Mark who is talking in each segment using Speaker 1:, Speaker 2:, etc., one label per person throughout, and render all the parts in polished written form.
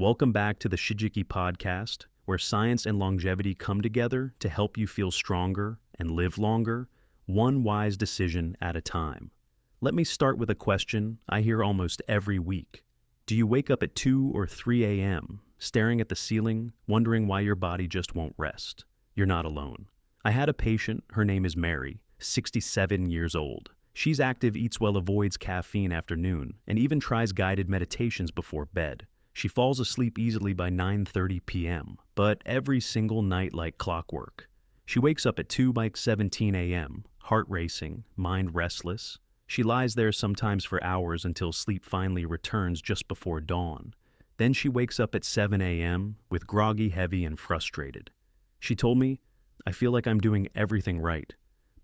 Speaker 1: Welcome back to the Shigeaki Podcast, where science and longevity come together to help you feel stronger and live longer, one wise decision at a time. Let me start with a question I hear almost every week. Do you wake up at 2 or 3 a.m., staring at the ceiling, wondering why your body just won't rest? You're not alone. I had a patient, her name is Mary, 67 years old. She's active, eats well, avoids caffeine after noon, and even tries guided meditations before bed. She falls asleep easily by 9:30 p.m., but every single night like clockwork. She wakes up at 2:17 a.m., heart racing, mind restless. She lies there sometimes for hours until sleep finally returns just before dawn. Then she wakes up at 7 a.m. with groggy, heavy, and frustrated. She told me, "I feel like I'm doing everything right,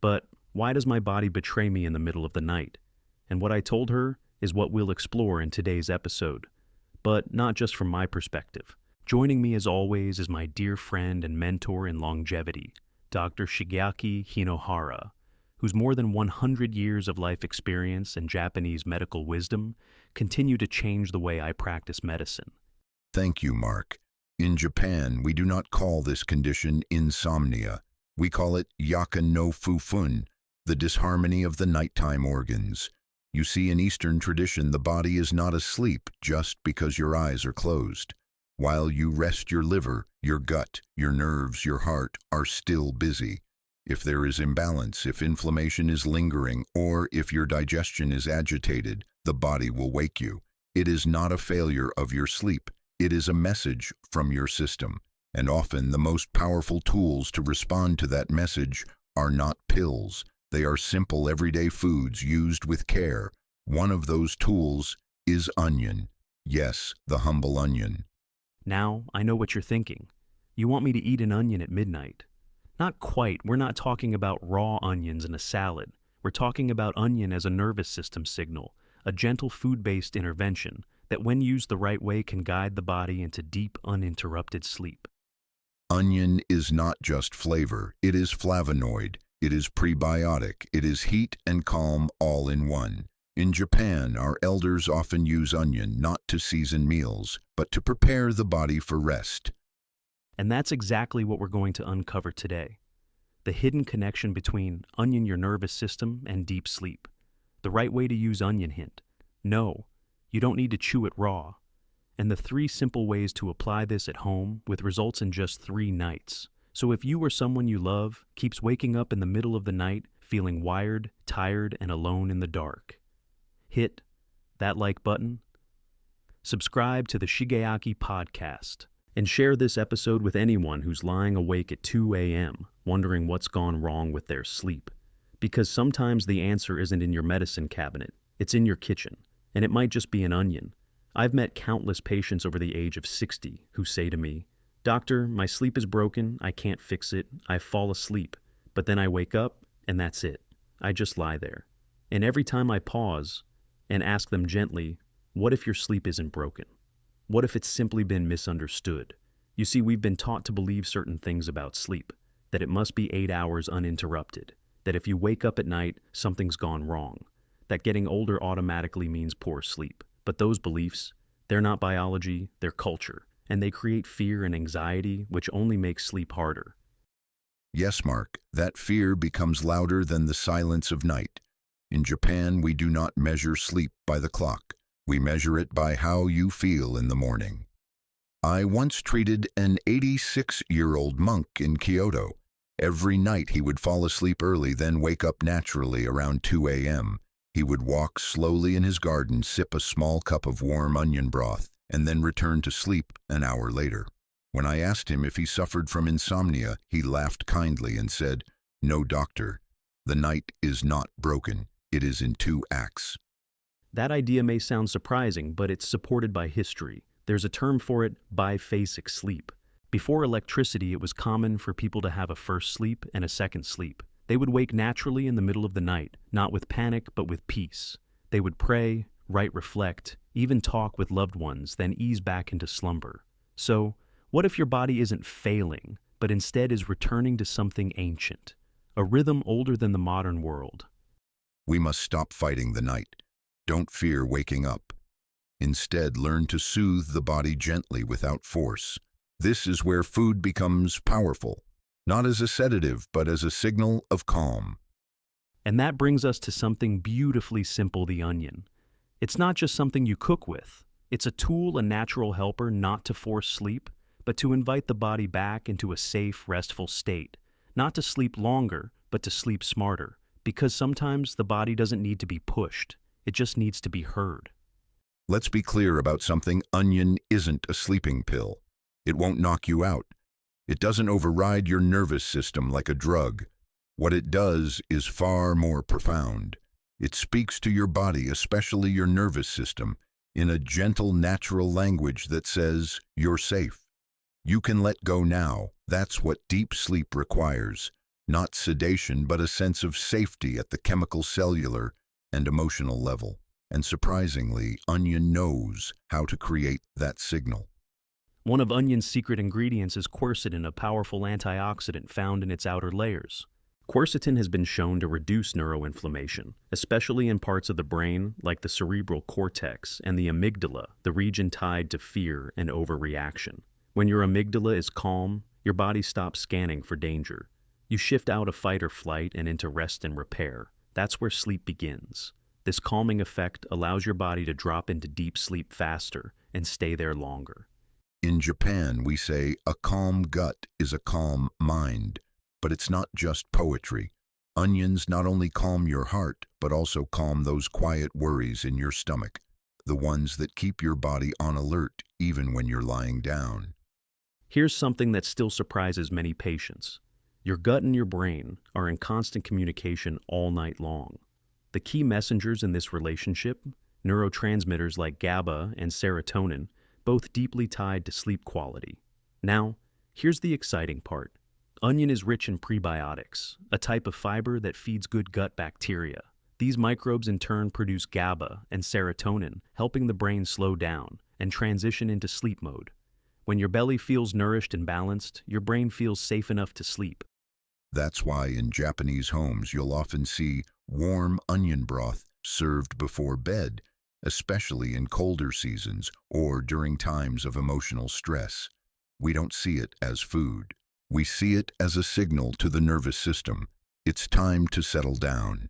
Speaker 1: but why does my body betray me in the middle of the night?" And what I told her is what we'll explore in today's episode. But not just from my perspective. Joining me as always is my dear friend and mentor in longevity, Dr. Shigeaki Hinohara, whose more than 100 years of life experience and Japanese medical wisdom continue to change the way I practice medicine.
Speaker 2: Thank you, Mark. In Japan, we do not call this condition insomnia. We call it yaka no fufun, the disharmony of the nighttime organs. You see, in Eastern tradition, the body is not asleep just because your eyes are closed. While you rest, your liver, your gut, your nerves, your heart are still busy. If there is imbalance, if inflammation is lingering, or if your digestion is agitated, the body will wake you. It is not a failure of your sleep. It is a message from your system. And often the most powerful tools to respond to that message are not pills. They are simple everyday foods used with care. One of those tools is onion. Yes, the humble onion.
Speaker 1: Now, I know what you're thinking. You want me to eat an onion at midnight. Not quite. We're not talking about raw onions in a salad. We're talking about onion as a nervous system signal, a gentle food-based intervention that when used the right way can guide the body into deep, uninterrupted sleep.
Speaker 2: Onion is not just flavor. It is flavonoid. It is prebiotic. It is heat and calm all in one. In Japan, our elders often use onion not to season meals, but to prepare the body for rest.
Speaker 1: And that's exactly what we're going to uncover today. The hidden connection between onion, your nervous system, and deep sleep. The right way to use onion hint. No, you don't need to chew it raw. And the 3 simple ways to apply this at home with results in just 3 nights. So if you or someone you love keeps waking up in the middle of the night feeling wired, tired, and alone in the dark, hit that like button, subscribe to the Shigeaki Podcast, and share this episode with anyone who's lying awake at 2 a.m. wondering what's gone wrong with their sleep. Because sometimes the answer isn't in your medicine cabinet, it's in your kitchen, and it might just be an onion. I've met countless patients over the age of 60 who say to me, "Doctor, my sleep is broken, I can't fix it, I fall asleep, but then I wake up and that's it. I just lie there." And every time I pause and ask them gently, what if your sleep isn't broken? What if it's simply been misunderstood? You see, we've been taught to believe certain things about sleep, that it must be 8 hours uninterrupted, that if you wake up at night, something's gone wrong, that getting older automatically means poor sleep. But those beliefs, they're not biology, they're culture. And they create fear and anxiety, which only makes sleep harder.
Speaker 2: Yes, Mark, that fear becomes louder than the silence of night. In Japan, we do not measure sleep by the clock. We measure it by how you feel in the morning. I once treated an 86-year-old monk in Kyoto. Every night he would fall asleep early, then wake up naturally around 2 a.m. He would walk slowly in his garden, sip a small cup of warm onion broth, and then return to sleep an hour later. When I asked him if he suffered from insomnia, he laughed kindly and said, "No, doctor, the night is not broken. It is in 2 acts."
Speaker 1: That idea may sound surprising, but it's supported by history. There's a term for it, biphasic sleep. Before electricity, it was common for people to have a first sleep and a second sleep. They would wake naturally in the middle of the night, not with panic, but with peace. They would pray, write, reflect, even talk with loved ones, then ease back into slumber. So, what if your body isn't failing, but instead is returning to something ancient, a rhythm older than the modern world?
Speaker 2: We must stop fighting the night. Don't fear waking up. Instead, learn to soothe the body gently without force. This is where food becomes powerful, not as a sedative, but as a signal of calm.
Speaker 1: And that brings us to something beautifully simple: the onion. It's not just something you cook with. It's a tool, a natural helper not to force sleep, but to invite the body back into a safe, restful state. Not to sleep longer, but to sleep smarter. Because sometimes the body doesn't need to be pushed. It just needs to be heard.
Speaker 2: Let's be clear about something: onion isn't a sleeping pill. It won't knock you out. It doesn't override your nervous system like a drug. What it does is far more profound. It speaks to your body, especially your nervous system, in a gentle, natural language that says, "You're safe. You can let go now." That's what deep sleep requires. Not sedation, but a sense of safety at the chemical, cellular, and emotional level. And surprisingly, onion knows how to create that signal.
Speaker 1: One of onion's secret ingredients is quercetin, a powerful antioxidant found in its outer layers. Quercetin has been shown to reduce neuroinflammation, especially in parts of the brain like the cerebral cortex and the amygdala, the region tied to fear and overreaction. When your amygdala is calm, your body stops scanning for danger. You shift out of fight or flight and into rest and repair. That's where sleep begins. This calming effect allows your body to drop into deep sleep faster and stay there longer.
Speaker 2: In Japan, we say a calm gut is a calm mind. But it's not just poetry. Onions not only calm your heart, but also calm those quiet worries in your stomach, the ones that keep your body on alert even when you're lying down.
Speaker 1: Here's something that still surprises many patients. Your gut and your brain are in constant communication all night long. The key messengers in this relationship, neurotransmitters like GABA and serotonin, both deeply tied to sleep quality. Now, here's the exciting part. Onion is rich in prebiotics, a type of fiber that feeds good gut bacteria. These microbes in turn produce GABA and serotonin, helping the brain slow down and transition into sleep mode. When your belly feels nourished and balanced, your brain feels safe enough to sleep.
Speaker 2: That's why in Japanese homes you'll often see warm onion broth served before bed, especially in colder seasons or during times of emotional stress. We don't see it as food. We see it as a signal to the nervous system. It's time to settle down.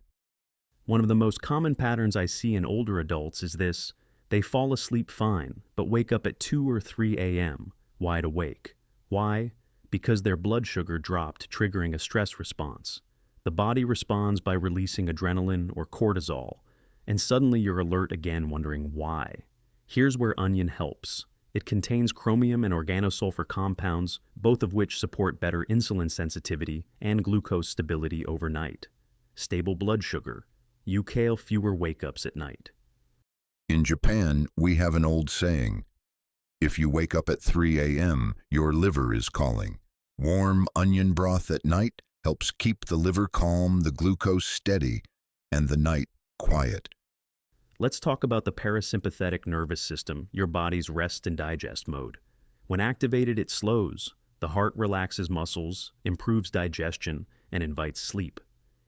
Speaker 1: One of the most common patterns I see in older adults is this: they fall asleep fine, but wake up at 2 or 3 a.m., wide awake. Why? Because their blood sugar dropped, triggering a stress response. The body responds by releasing adrenaline or cortisol, and suddenly you're alert again, wondering why. Here's where onion helps. It contains chromium and organosulfur compounds, both of which support better insulin sensitivity and glucose stability overnight. Stable blood sugar. You kill fewer wake-ups at night.
Speaker 2: In Japan, we have an old saying: if you wake up at 3 a.m., your liver is calling. Warm onion broth at night helps keep the liver calm, the glucose steady, and the night quiet.
Speaker 1: Let's talk about the parasympathetic nervous system, your body's rest and digest mode. When activated, it slows. The heart relaxes muscles, improves digestion, and invites sleep.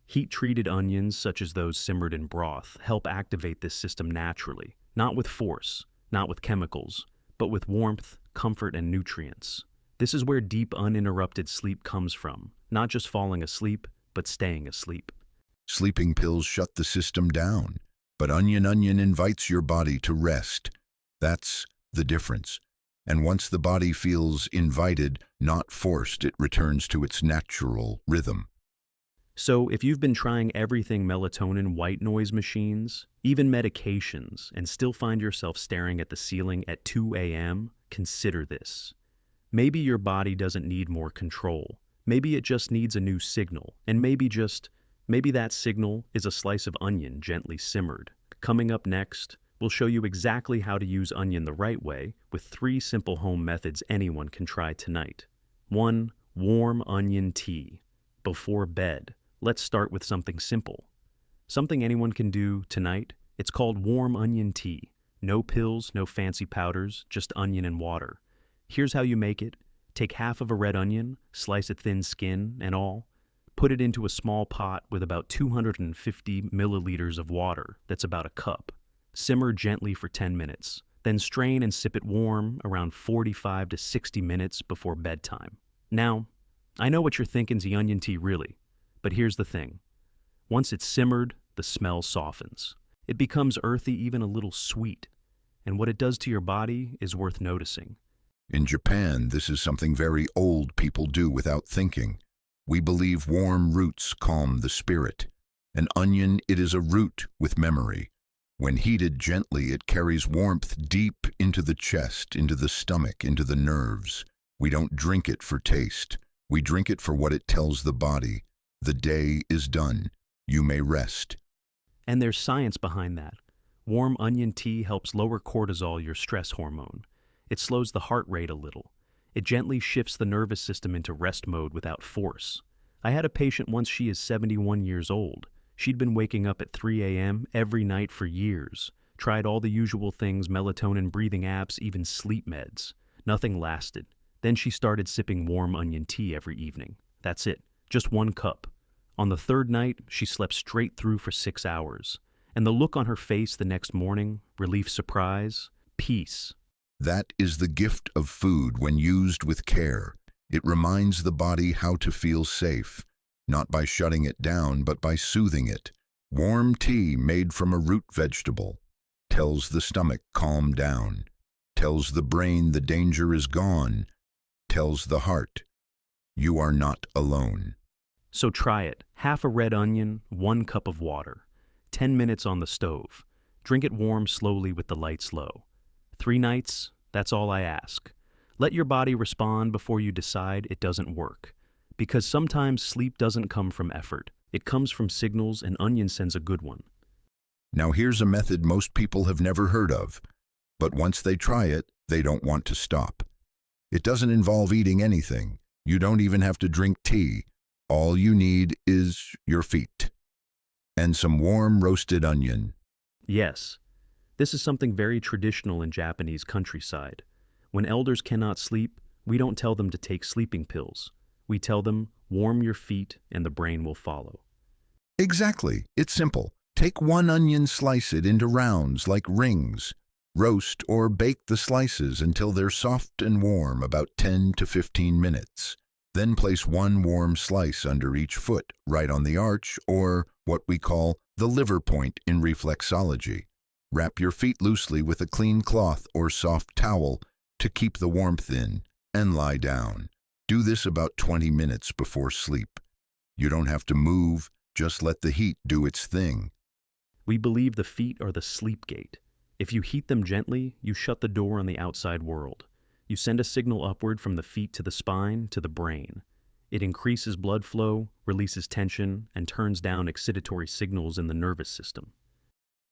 Speaker 1: Heat-treated onions, such as those simmered in broth, help activate this system naturally, not with force, not with chemicals, but with warmth, comfort, and nutrients. This is where deep, uninterrupted sleep comes from, not just falling asleep, but staying asleep.
Speaker 2: Sleeping pills shut the system down, but onion invites your body to rest. That's the difference. And once the body feels invited, not forced, it returns to its natural rhythm.
Speaker 1: So if you've been trying everything: melatonin, white noise machines, even medications, and still find yourself staring at the ceiling at 2 a.m., consider this. Maybe your body doesn't need more control. Maybe it just needs a new signal, and maybe that signal is a slice of onion gently simmered. Coming up next, we'll show you exactly how to use onion the right way with 3 simple home methods anyone can try tonight. 1. Warm onion tea. Before bed, let's start with something simple. Something anyone can do tonight. It's called warm onion tea. No pills, no fancy powders, just onion and water. Here's how you make it. Take half of a red onion, slice it thin, skin and all. Put it into a small pot with about 250 milliliters of water, that's about a cup. Simmer gently for 10 minutes. Then strain and sip it warm around 45 to 60 minutes before bedtime. Now, I know what you're thinking's the onion tea really, but here's the thing. Once it's simmered, the smell softens. It becomes earthy, even a little sweet. And what it does to your body is worth noticing.
Speaker 2: In Japan, this is something very old people do without thinking. We believe warm roots calm the spirit. An onion, it is a root with memory. When heated gently, it carries warmth deep into the chest, into the stomach, into the nerves. We don't drink it for taste. We drink it for what it tells the body. The day is done. You may rest.
Speaker 1: And there's science behind that. Warm onion tea helps lower cortisol, your stress hormone. It slows the heart rate a little. It gently shifts the nervous system into rest mode without force. I had a patient once. She is 71 years old. She'd been waking up at 3 a.m. every night for years. Tried all the usual things, melatonin, breathing apps, even sleep meds. Nothing lasted. Then she started sipping warm onion tea every evening. That's it. Just 1 cup. On the 3rd night, she slept straight through for 6 hours. And the look on her face the next morning, relief, surprise, peace.
Speaker 2: That is the gift of food when used with care. It reminds the body how to feel safe, not by shutting it down, but by soothing it. Warm tea made from a root vegetable tells the stomach, calm down, tells the brain the danger is gone, tells the heart, you are not alone.
Speaker 1: So try it. Half a red onion, 1 cup of water. 10 minutes on the stove. Drink it warm slowly with the lights low. 3 nights, that's all I ask. Let your body respond before you decide it doesn't work. Because sometimes sleep doesn't come from effort. It comes from signals, and onion sends a good one.
Speaker 2: Now here's a method most people have never heard of, but once they try it, they don't want to stop. It doesn't involve eating anything. You don't even have to drink tea. All you need is your feet and some warm roasted onion.
Speaker 1: Yes, this is something very traditional in Japanese countryside. When elders cannot sleep, we don't tell them to take sleeping pills. We tell them, warm your feet and the brain will follow.
Speaker 2: Exactly. It's simple. Take 1 onion, slice it into rounds like rings. Roast or bake the slices until they're soft and warm, about 10 to 15 minutes. Then place 1 warm slice under each foot, right on the arch, or what we call the liver point in reflexology. Wrap your feet loosely with a clean cloth or soft towel to keep the warmth in, and lie down. Do this about 20 minutes before sleep. You don't have to move, just let the heat do its thing.
Speaker 1: We believe the feet are the sleep gate. If you heat them gently, you shut the door on the outside world. You send a signal upward from the feet to the spine to the brain. It increases blood flow, releases tension, and turns down excitatory signals in the nervous system.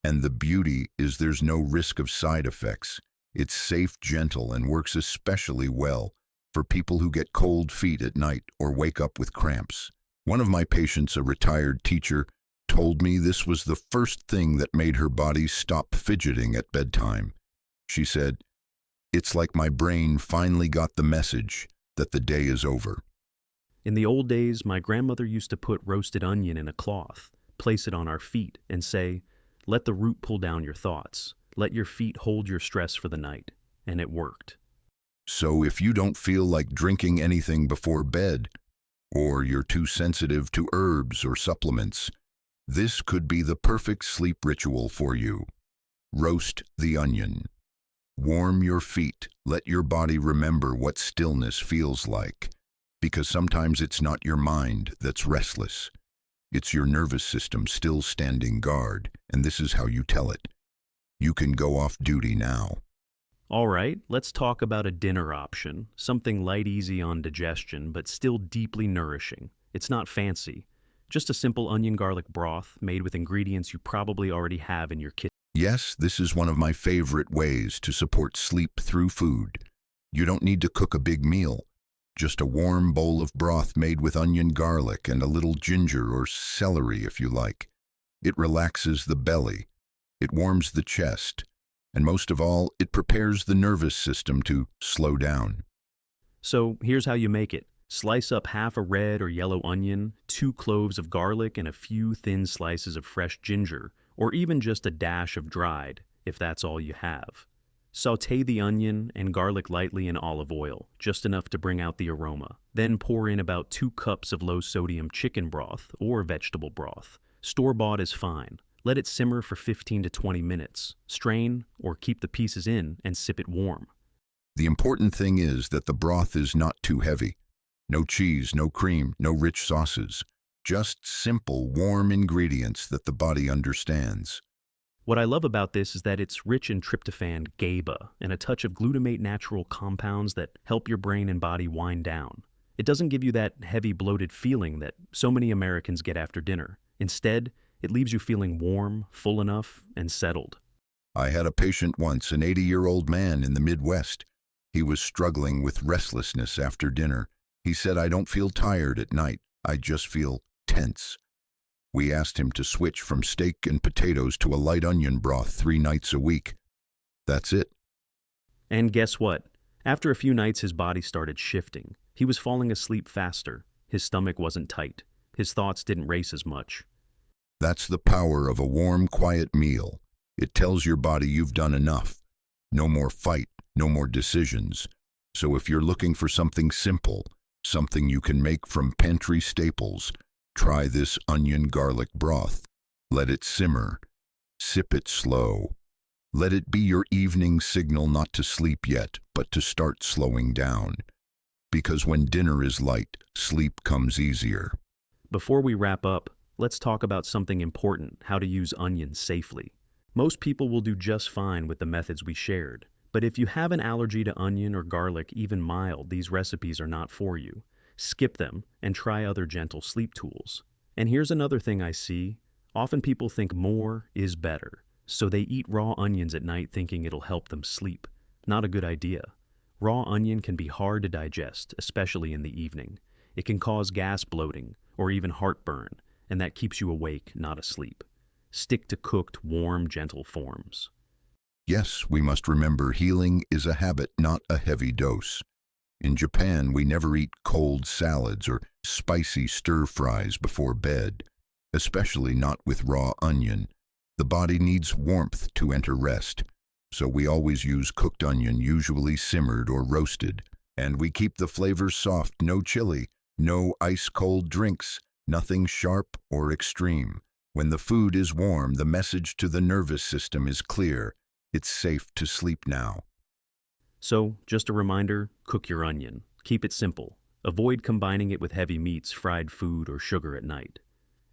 Speaker 2: And the beauty is there's no risk of side effects. It's safe, gentle, and works especially well for people who get cold feet at night or wake up with cramps. One of my patients, a retired teacher, told me this was the first thing that made her body stop fidgeting at bedtime. She said, "It's like my brain finally got the message that the day is over."
Speaker 1: In the old days, my grandmother used to put roasted onion in a cloth, place it on our feet, and say, "Let the root pull down your thoughts. Let your feet hold your stress for the night." And it worked.
Speaker 2: So if you don't feel like drinking anything before bed, or you're too sensitive to herbs or supplements, this could be the perfect sleep ritual for you. Roast the onion. Warm your feet. Let your body remember what stillness feels like. Because sometimes it's not your mind that's restless. It's your nervous system still standing guard, and this is how you tell it. You can go off duty now.
Speaker 1: All right, let's talk about a dinner option, something light, easy on digestion, but still deeply nourishing. It's not fancy, just a simple onion garlic broth made with ingredients you probably already have in your kitchen.
Speaker 2: Yes, this is one of my favorite ways to support sleep through food. You don't need to cook a big meal. Just a warm bowl of broth made with onion, garlic, and a little ginger or celery if you like. It relaxes the belly. It warms the chest. And most of all, it prepares the nervous system to slow down.
Speaker 1: So here's how you make it. Slice up half a red or yellow onion, 2 cloves of garlic, and a few thin slices of fresh ginger, or even just a dash of dried, if that's all you have. Sauté the onion and garlic lightly in olive oil, just enough to bring out the aroma. Then pour in about 2 cups of low-sodium chicken broth or vegetable broth. Store-bought is fine. Let it simmer for 15 to 20 minutes. Strain or keep the pieces in and sip it warm.
Speaker 2: The important thing is that the broth is not too heavy. No cheese, no cream, no rich sauces. Just simple, warm ingredients that the body understands.
Speaker 1: What I love about this is that it's rich in tryptophan, GABA, and a touch of glutamate natural compounds that help your brain and body wind down. It doesn't give you that heavy, bloated feeling that so many Americans get after dinner. Instead, it leaves you feeling warm, full enough, and settled.
Speaker 2: I had a patient once, an 80-year-old man in the Midwest. He was struggling with restlessness after dinner. He said, "I don't feel tired at night. I just feel tense." We asked him to switch from steak and potatoes to a light onion broth 3 nights a week. That's it.
Speaker 1: And guess what? After a few nights, his body started shifting. He was falling asleep faster. His stomach wasn't tight. His thoughts didn't race as much.
Speaker 2: That's the power of a warm, quiet meal. It tells your body you've done enough. No more fight, no more decisions. So if you're looking for something simple, something you can make from pantry staples, try this onion garlic broth. Let it simmer. Sip it slow. Let it be your evening signal not to sleep yet, but to start slowing down. Because when dinner is light, sleep comes easier.
Speaker 1: Before we wrap up, let's talk about something important: how to use onions safely. Most people will do just fine with the methods we shared. But if you have an allergy to onion or garlic, even mild, these recipes are not for you. Skip them and try other gentle sleep tools. And here's another thing I see. Often people think more is better, so they eat raw onions at night thinking it'll help them sleep. Not a good idea. Raw onion can be hard to digest, especially in the evening. It can cause gas bloating or even heartburn, and that keeps you awake, not asleep. Stick to cooked, warm, gentle forms.
Speaker 2: Yes, we must remember healing is a habit, not a heavy dose. In Japan, we never eat cold salads or spicy stir-fries before bed, especially not with raw onion. The body needs warmth to enter rest, so we always use cooked onion, usually simmered or roasted. And we keep the flavors soft, no chili, no ice-cold drinks, nothing sharp or extreme. When the food is warm, the message to the nervous system is clear. It's safe to sleep now.
Speaker 1: So, just a reminder, cook your onion. Keep it simple. Avoid combining it with heavy meats, fried food, or sugar at night.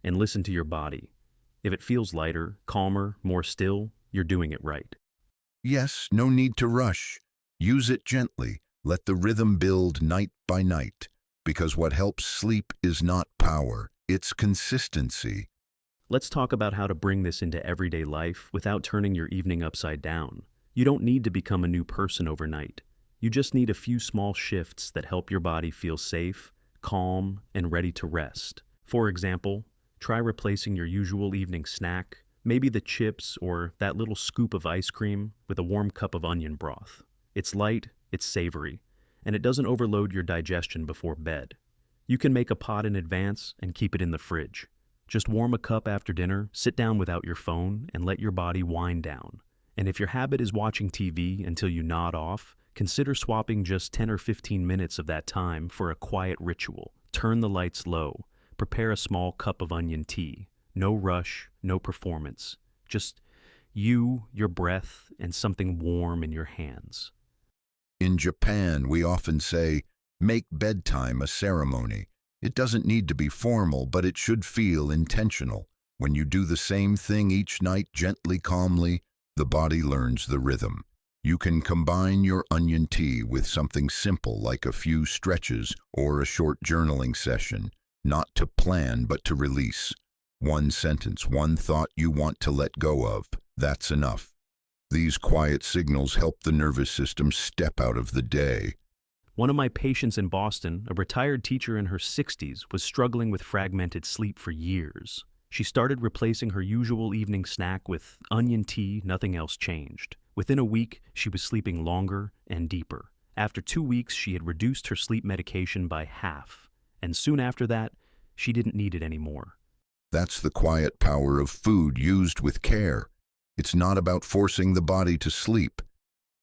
Speaker 1: And listen to your body. If it feels lighter, calmer, more still, you're doing it right.
Speaker 2: Yes, no need to rush. Use it gently. Let the rhythm build night by night. Because what helps sleep is not power, it's consistency.
Speaker 1: Let's talk about how to bring this into everyday life without turning your evening upside down. You don't need to become a new person overnight. You just need a few small shifts that help your body feel safe, calm, and ready to rest. For example, try replacing your usual evening snack, maybe the chips or that little scoop of ice cream, with a warm cup of onion broth. It's light, it's savory, and it doesn't overload your digestion before bed. You can make a pot in advance and keep it in the fridge. Just warm a cup after dinner, sit down without your phone, and let your body wind down. And if your habit is watching TV until you nod off, consider swapping just 10 or 15 minutes of that time for a quiet ritual. Turn the lights low. Prepare a small cup of onion tea. No rush, no performance. Just you, your breath, and something warm in your hands.
Speaker 2: In Japan, we often say, make bedtime a ceremony. It doesn't need to be formal, but it should feel intentional. When you do the same thing each night, gently, calmly, the body learns the rhythm. You can combine your onion tea with something simple like a few stretches or a short journaling session, not to plan but to release. One sentence, one thought you want to let go of, that's enough. These quiet signals help the nervous system step out of the day.
Speaker 1: One of my patients in Boston, a retired teacher in her 60s, was struggling with fragmented sleep for years. She started replacing her usual evening snack with onion tea, nothing else changed. Within a week, she was sleeping longer and deeper. After 2 weeks, she had reduced her sleep medication by half. And soon after that, she didn't need it anymore.
Speaker 2: That's the quiet power of food used with care. It's not about forcing the body to sleep.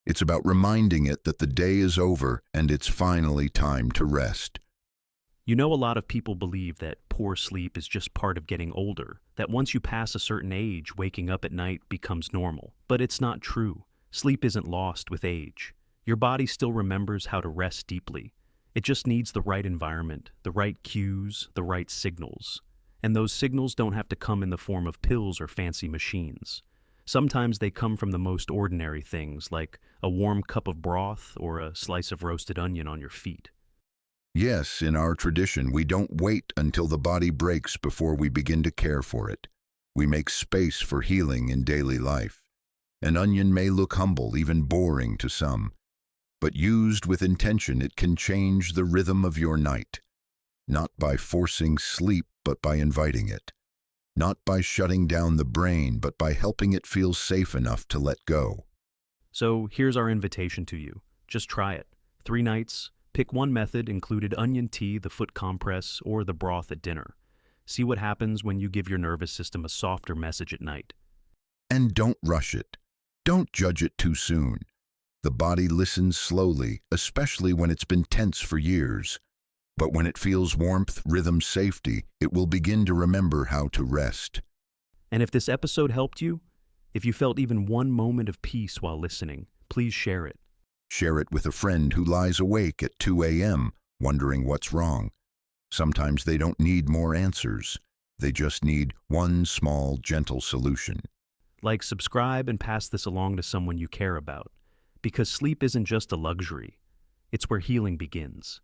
Speaker 2: It's about reminding it that the day is over and it's finally time to rest.
Speaker 1: You know, a lot of people believe that poor sleep is just part of getting older, that once you pass a certain age, waking up at night becomes normal. But it's not true. Sleep isn't lost with age. Your body still remembers how to rest deeply. It just needs the right environment, the right cues, the right signals. And those signals don't have to come in the form of pills or fancy machines. Sometimes they come from the most ordinary things, like a warm cup of broth or a slice of roasted onion on your feet.
Speaker 2: Yes, in our tradition, we don't wait until the body breaks before we begin to care for it. We make space for healing in daily life. An onion may look humble, even boring to some, but used with intention, it can change the rhythm of your night. Not by forcing sleep, but by inviting it. Not by shutting down the brain, but by helping it feel safe enough to let go.
Speaker 1: So here's our invitation to you. Just try it. 3 nights. Pick one method, included onion tea, the foot compress, or the broth at dinner. See what happens when you give your nervous system a softer message at night.
Speaker 2: And don't rush it. Don't judge it too soon. The body listens slowly, especially when it's been tense for years. But when it feels warmth, rhythm, safety, it will begin to remember how to rest.
Speaker 1: And if this episode helped you, if you felt even one moment of peace while listening, please share it.
Speaker 2: Share it with a friend who lies awake at 2 a.m., wondering what's wrong. Sometimes they don't need more answers. They just need one small, gentle solution.
Speaker 1: Like, subscribe and pass this along to someone you care about. Because sleep isn't just a luxury. It's where healing begins.